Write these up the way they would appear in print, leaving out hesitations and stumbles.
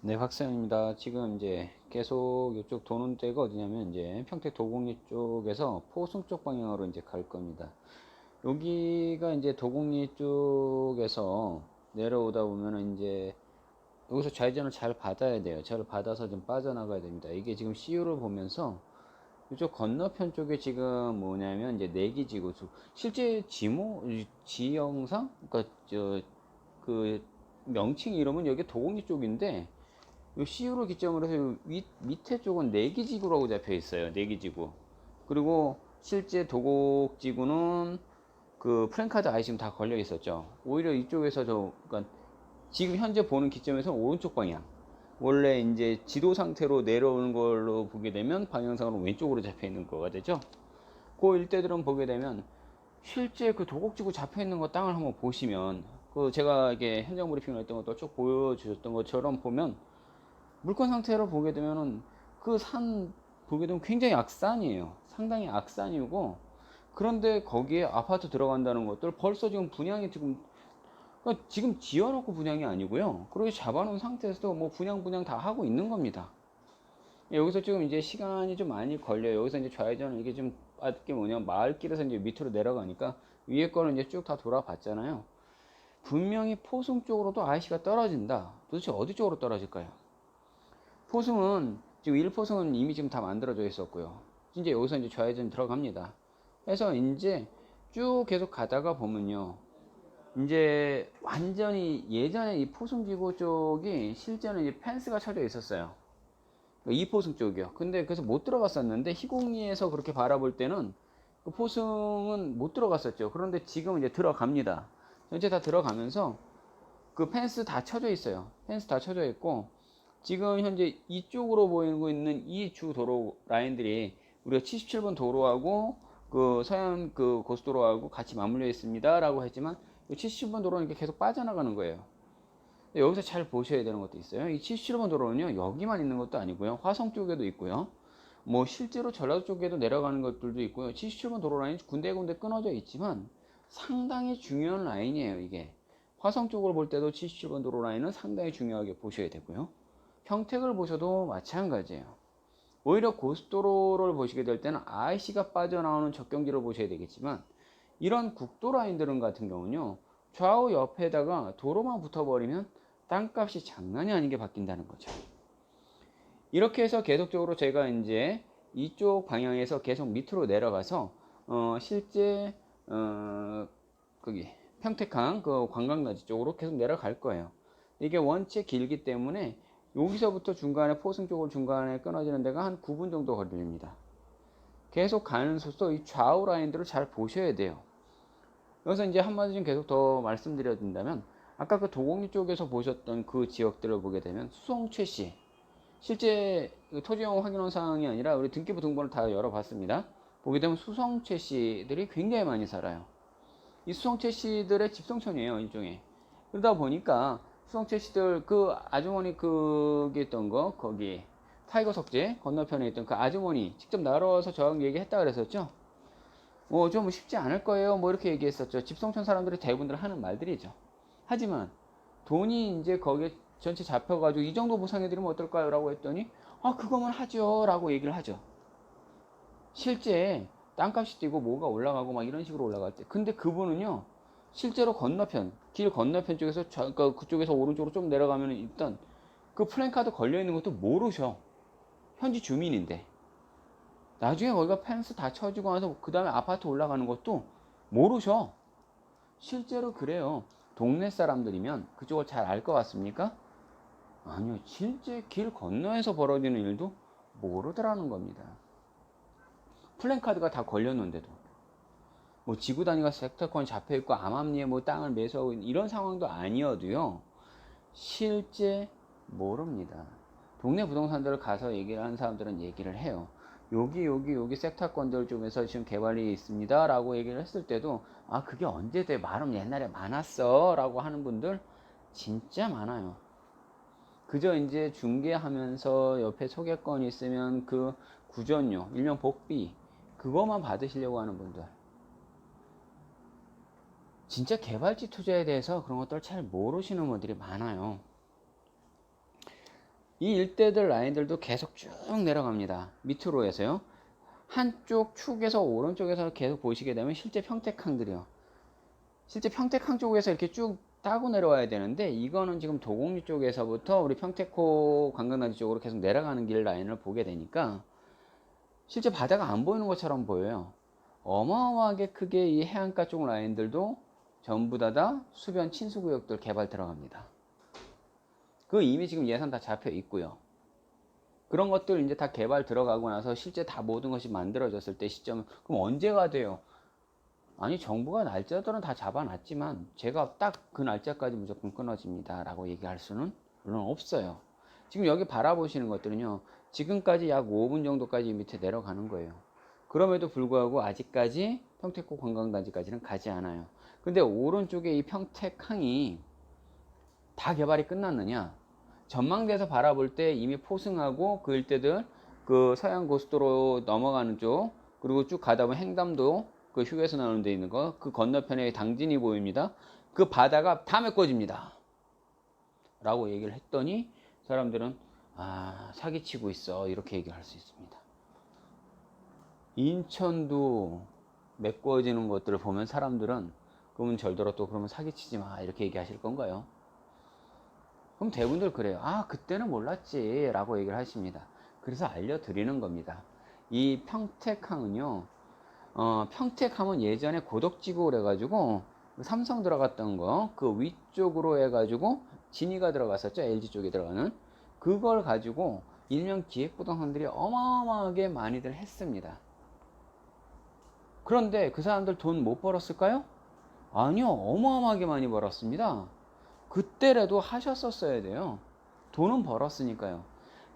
네, 박사입니다. 지금 이제 계속 이쪽 도는 데가 어디냐면 이제 평택 도곡리 쪽에서 포승 쪽 방향으로 이제 갈 겁니다. 여기가 이제 도곡리 쪽에서 내려오다 보면은 이제 여기서 좌회전을 잘 받아야 돼요. 잘 받아서 좀 빠져나가야 됩니다. 이게 지금 CU를 보면서 이쪽 건너편 쪽에 지금 뭐냐면 이제 내기지구 실제 지형상 그러니까 그 명칭 이름은 여기 도곡리 쪽인데 이 CU를 기점으로 해서 밑에 쪽은 내기지구라고 잡혀 있어요. 내기지구. 그리고 실제 도곡지구는 그 프랭카드 아이심 다 걸려 있었죠. 오히려 이쪽에서 그러니까 지금 현재 보는 기점에서는 오른쪽 방향. 원래 이제 지도 상태로 내려오는 걸로 보게 되면 방향상으로 왼쪽으로 잡혀 있는 거가 되죠. 그 일대들은 보게 되면 실제 그 도곡지구 잡혀 있는 거 땅을 한번 보시면 그 제가 이게 현장 브리핑을 했던 것도 쭉 보여주셨던 것처럼 보면 물건 상태로 보게 되면은 그 산 보게 되면 굉장히 악산이에요. 상당히 악산이고 그런데 거기에 아파트 들어간다는 것들 벌써 지금 분양이 그러니까 지금 지어놓고 분양이 아니고요. 그렇게 잡아놓은 상태에서 뭐 분양 다 하고 있는 겁니다. 여기서 지금 이제 시간이 좀 많이 걸려요. 여기서 이제 좌회전은 이게 좀 빠게 뭐냐 마을길에서 이제 밑으로 내려가니까 위에 거는 이제 쭉 다 돌아봤잖아요. 분명히 포승 쪽으로도 IC가 떨어진다. 도대체 어디 쪽으로 떨어질까요? 포승은 지금 1포승은 이미 지금 다 만들어져 있었고요. 이제 여기서 이제 좌회전 들어갑니다. 그래서 이제 쭉 계속 가다가 보면요. 이제 완전히 예전에 이 포승지구 쪽이 실제는 이제 펜스가 쳐져 있었어요. 이 포승 쪽이요. 근데 그래서 못 들어갔었는데 희곡리에서 그렇게 바라볼 때는 그 포승은 못 들어갔었죠. 그런데 지금 이제 들어갑니다. 전체 다 들어가면서 그 펜스 다 쳐져 있어요. 펜스 다 쳐져 있고 지금 현재 이쪽으로 보이고 있는 이 주 도로 라인들이 우리가 77번 도로하고 그 서해안 그 고속도로하고 같이 맞물려 있습니다 라고 했지만 77번 도로는 이렇게 계속 빠져나가는 거예요. 여기서 잘 보셔야 되는 것도 있어요. 이 77번 도로는요 여기만 있는 것도 아니고요, 화성 쪽에도 있고요, 뭐 실제로 전라도 쪽에도 내려가는 것들도 있고요. 77번 도로 라인이 군데군데 끊어져 있지만 상당히 중요한 라인이에요. 이게 화성 쪽으로 볼 때도 77번 도로 라인은 상당히 중요하게 보셔야 되고요, 평택을 보셔도 마찬가지예요. 오히려 고속도로를 보시게 될 때는 IC가 빠져나오는 접경지를 보셔야 되겠지만 이런 국도 라인들은 같은 경우는요 좌우 옆에다가 도로만 붙어버리면 땅값이 장난이 아닌 게 바뀐다는 거죠. 이렇게 해서 계속적으로 제가 이제 이쪽 방향에서 계속 밑으로 내려가서 실제 거기 평택항 그 관광단지 쪽으로 계속 내려갈 거예요. 이게 원체 길기 때문에 여기서부터 중간에 포승 쪽으로 중간에 끊어지는 데가 한 9분 정도 걸립니다. 계속 가는 속도 이 좌우 라인들을 잘 보셔야 돼요. 여기서 이제 한마디 좀 계속 더 말씀드려드린다면 아까 그 도곡리 쪽에서 보셨던 그 지역들을 보게 되면 수송 최씨, 실제 토지용 확인원 사항이 아니라 우리 등기부 등본을 다 열어봤습니다. 보게 되면 수송 최씨들이 굉장히 많이 살아요. 이 수성채 씨들의 집성촌이에요, 일종의. 그러다 보니까 수성채 씨들 그 아주머니 그게 있던 거 거기 타이거 석재 건너편에 있던 그 아주머니 직접 나와서 저랑 얘기했다 그랬었죠. 뭐 좀 쉽지 않을 거예요, 뭐 이렇게 얘기했었죠. 집성촌 사람들이 대부분들 하는 말들이죠. 하지만 돈이 이제 거기에 전체 잡혀가지고 이 정도 보상해드리면 어떨까요? 라고 했더니 아 그거만 하죠 라고 얘기를 하죠. 실제 땅값이 뛰고 뭐가 올라가고 막 이런 식으로 올라갈 때, 근데 그분은요 실제로 건너편 길 건너편 쪽에서 그러니까 그쪽에서 오른쪽으로 좀 내려가면 일단 그 플랜카드 걸려 있는 것도 모르셔. 현지 주민인데 나중에 거기가 펜스 다 쳐지고 나서 그 다음에 아파트 올라가는 것도 모르셔. 실제로 그래요. 동네 사람들이면 그쪽을 잘 알 것 같습니까? 아니요, 실제 길 건너에서 벌어지는 일도 모르더라는 겁니다. 플랜카드가 다 걸렸는데도 뭐 지구 단위가 섹터권 잡혀있고 암암리에 뭐 땅을 매수하고 이런 상황도 아니어도요 실제 모릅니다. 동네 부동산들을 가서 얘기를 하는 사람들은 얘기를 해요. 여기 섹터권들 중에서 지금 개발이 있습니다 라고 얘기를 했을 때도 아 그게 언제 돼, 말은 옛날에 많았어 라고 하는 분들 진짜 많아요. 그저 이제 중개하면서 옆에 소개권이 있으면 그 구전료 일명 복비 그것만 받으시려고 하는 분들, 진짜 개발지 투자에 대해서 그런 것들 잘 모르시는 분들이 많아요. 이 일대들 라인들도 계속 쭉 내려갑니다. 밑으로 해서요. 한쪽 축에서 오른쪽에서 계속 보시게 되면 실제 평택항들이요. 실제 평택항 쪽에서 이렇게 쭉 따고 내려와야 되는데 이거는 지금 도곡리 쪽에서부터 우리 평택호 관광단지 쪽으로 계속 내려가는 길 라인을 보게 되니까 실제 바다가 안 보이는 것처럼 보여요. 어마어마하게 크게 이 해안가 쪽 라인들도 전부 다 수변 친수구역들 개발 들어갑니다. 그 이미 지금 예산 다 잡혀 있고요. 그런 것들 이제 다 개발 들어가고 나서 실제 다 모든 것이 만들어졌을 때 시점은 그럼 언제가 돼요? 아니 정부가 날짜들은 다 잡아놨지만 제가 딱 그 날짜까지 무조건 끊어집니다 라고 얘기할 수는 물론 없어요. 지금 여기 바라보시는 것들은요 지금까지 약 5분 정도까지 밑에 내려가는 거예요. 그럼에도 불구하고 아직까지 평택호 관광단지까지는 가지 않아요. 근데 오른쪽에 이 평택항이 다 개발이 끝났느냐? 전망대에서 바라볼 때 이미 포승하고 그 일대들 그 서해안 고속도로 넘어가는 쪽 그리고 쭉 가다 보면 행담도 그 휴게소 나오는 데 있는 거 그 건너편에 당진이 보입니다. 그 바다가 다 메꿔집니다. 라고 얘기를 했더니 사람들은 아 사기치고 있어 이렇게 얘기를 할 수 있습니다. 인천도 메꿔지는 것들을 보면 사람들은 그러면 절더러 또 그러면 사기치지 마 이렇게 얘기하실 건가요? 그럼 대부분들 그래요. 아 그때는 몰랐지 라고 얘기를 하십니다. 그래서 알려드리는 겁니다. 이 평택항은요 평택하면 예전에 고덕지구 그래가지고 삼성 들어갔던 거 그 위쪽으로 해가지고 진이가 들어갔었죠. LG 쪽에 들어가는 그걸 가지고 일명 기획부동산들이 어마어마하게 많이들 했습니다. 그런데 그 사람들 돈 못 벌었을까요? 아니요 어마어마하게 많이 벌었습니다. 그때라도 하셨었어야 돼요. 돈은 벌었으니까요.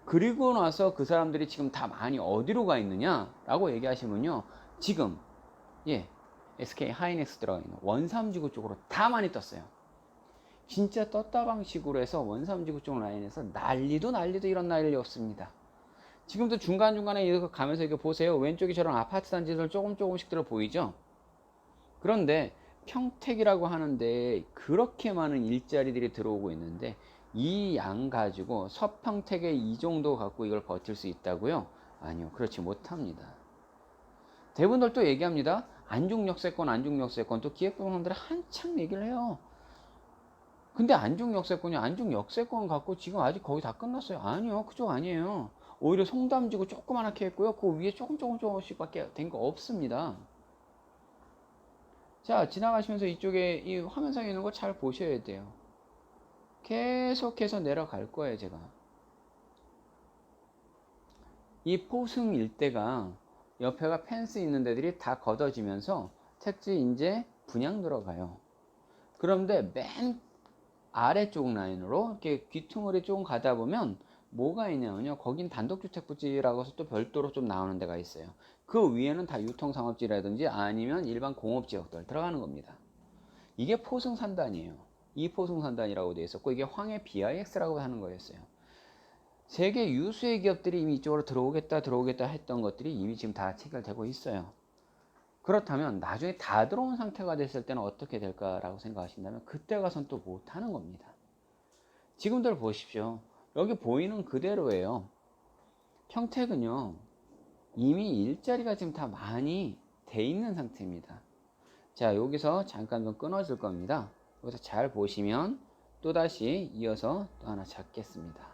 그리고 나서 그 사람들이 지금 다 많이 어디로 가 있느냐 라고 얘기하시면요 지금 예 SK 하이닉스 들어가 있는 원삼지구 쪽으로 다 많이 떴어요. 진짜 떴다 방식으로 해서 원삼지구 쪽 라인에서 난리도 이런 난리 없습니다. 지금도 중간중간에 이렇게 가면서 이렇게 보세요. 왼쪽이 저런 아파트 단지들 조금씩들 보이죠. 그런데 평택이라고 하는데 그렇게 많은 일자리들이 들어오고 있는데 이 양 가지고 서평택에 이 정도 갖고 이걸 버틸 수 있다고요? 아니요 그렇지 못합니다. 대부분들 또 얘기합니다. 안중역세권 또 기획부동산들이 한창 얘기를 해요. 근데 안중역세권 갖고 지금 아직 거의 다 끝났어요. 아니요 그쪽 아니에요. 오히려 송담지구 조그맣게 했고요. 그 위에 조금씩 밖에 된 거 없습니다. 자 지나가시면서 이쪽에 이 화면상에 있는 거 잘 보셔야 돼요. 계속해서 내려갈 거예요. 제가 이 포승 일대가 옆에가 펜스 있는 데들이 다 걷어지면서 택지 이제 분양 들어가요. 그런데 맨 아래쪽 라인으로 이렇게 귀퉁이를 조금 가다 보면 뭐가 있냐면요 거긴 단독주택 부지라고 해서 또 별도로 좀 나오는 데가 있어요. 그 위에는 다 유통상업지라든지 아니면 일반 공업지역들 들어가는 겁니다. 이게 포승산단이에요. 이 포승산단이라고 되어 있었고 이게 황해 BIX라고 하는 거였어요. 세계 유수의 기업들이 이미 이쪽으로 들어오겠다 했던 것들이 이미 지금 다 체결되고 있어요. 그렇다면 나중에 다 들어온 상태가 됐을 때는 어떻게 될까라고 생각하신다면 그때 가서는 또 못하는 겁니다. 지금들 보십시오. 여기 보이는 그대로예요. 평택은요 이미 일자리가 지금 다 많이 돼 있는 상태입니다. 자 여기서 잠깐 좀 끊어질 겁니다. 여기서 잘 보시면 또다시 이어서 또 하나 잡겠습니다.